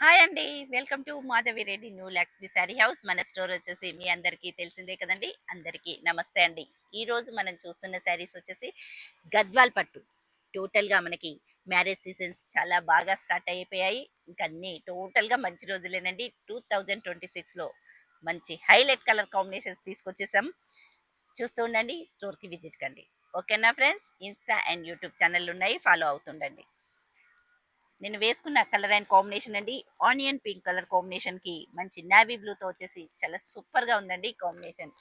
Hi అండి. Welcome to Madhavi Reddy new Lakshmi sari house. మన store వచ్చేసి మీ అందరికీ తెలిసిందే కదండి. అందరికీ నమస్తే అండి. ఈరోజు మనం చూస్తున్న శారీస్ వచ్చేసి గద్వాల్ పట్టు. టోటల్గా మనకి మ్యారేజ్ సీజన్స్ చాలా బాగా స్టార్ట్ అయిపోయాయి. ఇంకా అన్ని టోటల్గా మంచి రోజులేనండి. 2026లో మంచి హైలైట్ కలర్ కాంబినేషన్స్ తీసుకొచ్చేసాం. చూస్తూ ఉండండి, స్టోర్కి విజిట్ కండి. ఓకేనా friends? Insta and YouTube channel ఉన్నాయి, ఫాలో అవుతుండండి. నేను వేసుకున్న కలర్ అండ్ కాంబినేషన్ అండి ఆనియన్ పింక్ కలర్ కాంబినేషన్ కి మంచి నావీ బ్లూ తో వచ్చేసి చాలా సూపర్ గా ఉందండి కాంబినేషన్.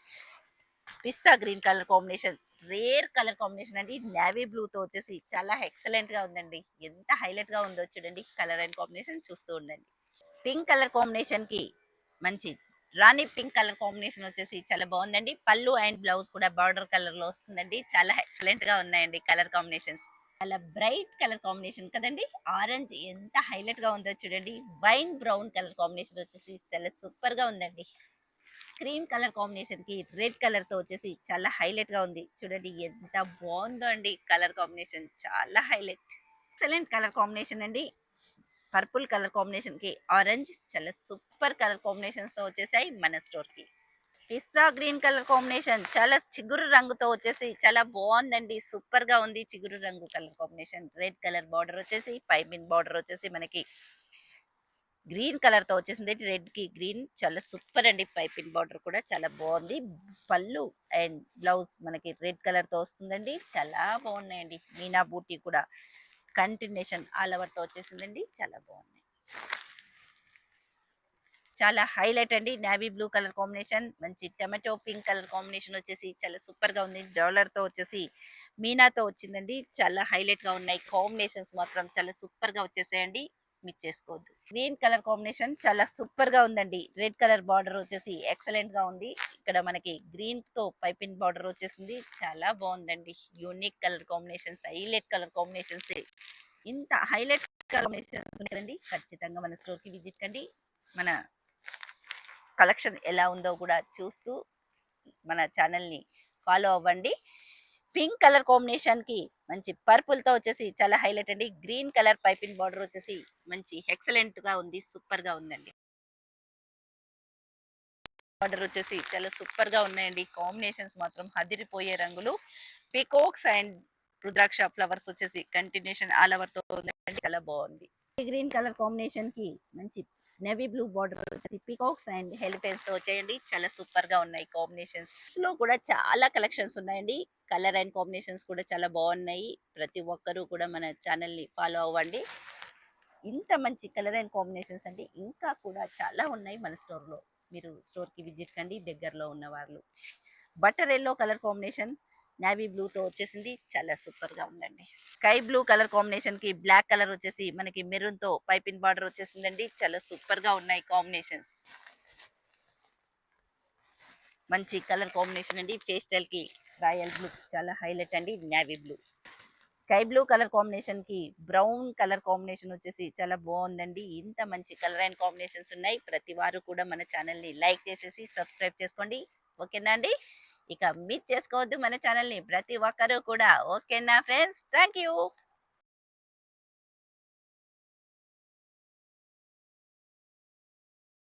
పిస్తా green colour combination, rare colour combination అండి. నావీ బ్లూ తో వచ్చేసి చాలా ఎక్సలెంట్ గా ఉందండి. ఎంత హైలైట్ గా ఉందో చూడండి. కలర్ అండ్ కాంబినేషన్ చూస్తూ ఉండండి. పింక్ కలర్ కాంబినేషన్ కి మంచి రాణి పింక్ కలర్ కాంబినేషన్ వచ్చేసి చాలా బాగుందండి. పళ్ళు అండ్ బ్లౌజ్ కూడా బార్డర్ కలర్ లో వస్తుందండి. చాలా ఎక్సలెంట్ గా ఉన్నాయండి కలర్ కాంబినేషన్స్. చాలా బ్రైట్ కలర్ కాంబినేషన్ కదండి. ఆరెంజ్ ఎంత హైలైట్ గా ఉందో చూడండి. వైన్ బ్రౌన్ కలర్ కాంబినేషన్ వచ్చేసి చాలా సూపర్ గా ఉందండి. క్రీమ్ కలర్ కాంబినేషన్ కి రెడ్ కలర్ తో వచ్చేసి చాలా హైలైట్ గా ఉంది చూడండి. ఎంత బాగుందో అండి కలర్ కాంబినేషన్, చాలా హైలైట్. ఎక్సలెంట్ కలర్ కాంబినేషన్ అండి. పర్పుల్ కలర్ కాంబినేషన్ కి ఆరెంజ్, చాలా సూపర్ కలర్ కాంబినేషన్స్ తో వచ్చేసాయి మన స్టోర్ కి. పిస్తా గ్రీన్ కలర్ కాంబినేషన్ చాలా చిగురు రంగుతో వచ్చేసి చాలా బాగుందండి. సూపర్ గా ఉంది చిగురు రంగు colour combination. Red colour border వచ్చేసి పైపిన్ బార్డర్ వచ్చేసి మనకి గ్రీన్ కలర్ తో వచ్చేసింది. రెడ్ కి గ్రీన్ చాలా సూపర్ అండి. పైపిన్ బార్డర్ కూడా చాలా బాగుంది. పళ్ళు అండ్ బ్లౌజ్ మనకి రెడ్ కలర్ తో వస్తుందండి. చాలా బాగున్నాయండి. మీనా బూటీ కూడా కంటిన్యూషన్ ఆల్ ఓవర్ తో వచ్చేసిందండి. చాలా బాగుంది. చాలా హైలైట్ అండి. నావీ బ్లూ కలర్ కాంబినేషన్, మంచి టమాటో పింక్ కలర్ కాంబినేషన్ వచ్చేసి చాలా సూపర్ గా ఉంది. డాలర్ తో వచ్చేసి మీనాతో వచ్చిందండి. చాలా హైలైట్ గా ఉన్నాయి. కాంబినేషన్స్ మాత్రం చాలా సూపర్ గా వచ్చేసాయండి. మిస్ చేసుకోవద్దు. గ్రీన్ కలర్ కాంబినేషన్ చాలా సూపర్ గా ఉందండి. రెడ్ కలర్ బార్డర్ వచ్చేసి ఎక్సలెంట్ గా ఉంది. ఇక్కడ మనకి గ్రీన్ తో పైపిన్ బార్డర్ వచ్చేసింది. చాలా బాగుందండి. Unique colour combinations, highlight colour combinations. ఇంత హైలైట్ కాంబినేషన్స్ ఉంటాయండి. ఖచ్చితంగా మన స్టోర్ కి విజిట్ కండి. మన కలెక్షన్ ఎలా ఉందో కూడా చూస్తూ మన ఛానల్ని ఫాలో అవ్వండి. పింక్ కలర్ కాంబినేషన్ కి మంచి పర్పుల్ తో వచ్చేసి చాలా హైలైట్ అండి. గ్రీన్ కలర్ పైపింగ్ బార్డర్ వచ్చేసి మంచి ఎక్సలెంట్ గా ఉంది. సూపర్ గా ఉందండి. బార్డర్ వచ్చేసి చాలా సూపర్ గా ఉన్నాయండి. కాంబినేషన్స్ మాత్రం హదిరిపోయే రంగులు. పీకాక్స్ అండ్ రుద్రాక్ష ఫ్లవర్స్ వచ్చేసి కంటిన్యూషన్ ఆల్ ఓవర్ తో ఉందండి. చాలా బాగుంది. గ్రీన్ కలర్ కాంబినేషన్ కి మంచి నేవీ బ్లూ బార్డర్ వచ్చేసి పీకాక్స్ అండ్ హెలిఫెన్స్ తో వచ్చేయండి. చాలా సూపర్ గా ఉన్నాయి కాంబినేషన్స్. లో కూడా చాలా కలెక్షన్స్ ఉన్నాయండి. కలర్ అండ్ కాంబినేషన్స్ కూడా చాలా బాగున్నాయి. ప్రతి ఒక్కరూ కూడా మన ఛానల్ ని ఫాలో అవ్వండి. ఇంత మంచి కలర్ అండ్ కాంబినేషన్స్ అంటే ఇంకా కూడా చాలా ఉన్నాయి మన స్టోర్ లో. మీరు స్టోర్ కి విజిట్ కండి దగ్గరలో ఉన్న వాళ్ళు. Butter yellow colour combination navy blue తో వచ్చేసింది. చాలా సూపర్ గా ఉందండి. స్కై బ్లూ కలర్ కాంబినేషన్ కి బ్లాక్ కలర్ వచ్చేసి మనకి మెరూన్ తో పైపిన్ బార్డర్ వచ్చేసిందండి. చాలా సూపర్ గా ఉన్నాయి కాంబినేషన్స్. మంచి కలర్ కాంబినేషన్ అండి. పేస్టల్ కి రాయల్ బ్లూ చాలా హైలైట్ అండి. Navy blue, sky blue colour combination కి బ్రౌన్ కలర్ కాంబినేషన్ వచ్చేసి చాలా బాగుందండి. ఇంత మంచి కలర్ అండ్ కాంబినేషన్స్ ఉన్నాయి. ప్రతి వారు కూడా మన ఛానల్ ని లైక్ చేసేసి సబ్స్క్రైబ్ చేసుకోండి. ఓకేనా అండి? ఇక మిస్ చేసుకోవద్దు మన ఛానల్ ని ప్రతి ఒక్కరూ కూడా. ఓకేనా ఫ్రెండ్స్? Thank you.